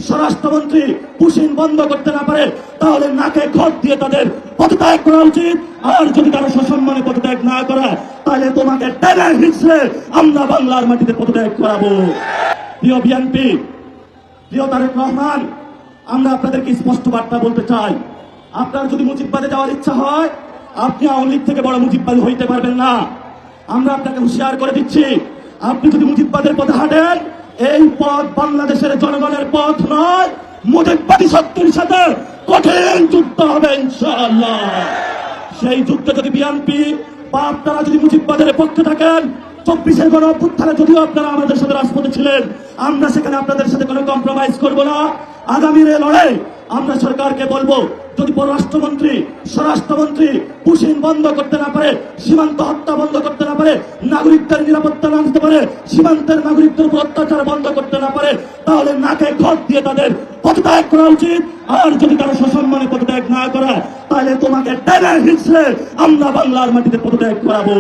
স্বরাষ্ট্রমন্ত্রী পুশিন বন্ধ করতে না পারে, তাহলে নাকে খত দিয়ে তাদের পদত্যাগ করা উচিত। আর যদি তারা সসম্মানে পদত্যাগ না করে, তাহলে তোমাকে টেনে হিঁচড়ে আমরা বাংলার মাটিতে পদত্যাগ করাবো। প্রিয় বিএনপি, প্রিয় তারেক রহমান, আমরা আপনাদেরকে স্পষ্ট বার্তা বলতে চাই, আপনার যদি মুজিববাদে যাওয়ার ইচ্ছা হয়, আপনি আওয়ামী লীগ থেকে বড় মুজিববাদী হইতে পারবেন না। আমরা আপনাকে হুঁশিয়ার করে দিচ্ছি, আপনি যদি মুজিববাদের পথে হাঁটেন, এই পথ বাংলাদেশের জনগণের পথ নয়, মুজিববাদী শক্তির সাথে কঠিন যুদ্ধ হবে ইনশাআল্লাহ। সেই যুদ্ধে যদি বিএনপি বা আপনারা যদি মুজিববাদের পক্ষে থাকেন, 24-এর গণ অভ্যুত্থানে যদিও আপনারা আমাদের সাথে রাজপথে ছিলেন, আমরা সেখানে আপনাদের সাথে কোনো কম্প্রোমাইজ করব না। আগামীর এই লড়াই আমরা সরকারকে বলবো, যদি পররাষ্ট্রমন্ত্রী স্বরাষ্ট্রমন্ত্রী পুশিন বন্ধ করতে না পারে, সীমান্ত হত্যা বন্ধ করতে না পারে, নাগরিকদের নিরাপত্তা না দিতে পারে, সীমান্তের নাগরিকদের উপর অত্যাচার বন্ধ করতে না পারে, তাহলে নাকে খত দিয়ে তাদের পদত্যাগ করা উচিত। আর যদি তারা সসম্মানে পদত্যাগ না করে, তাহলে তোমাকে টেনে হিঁচড়ে আমরা বাংলার মাটিতে পদত্যাগ করাবো।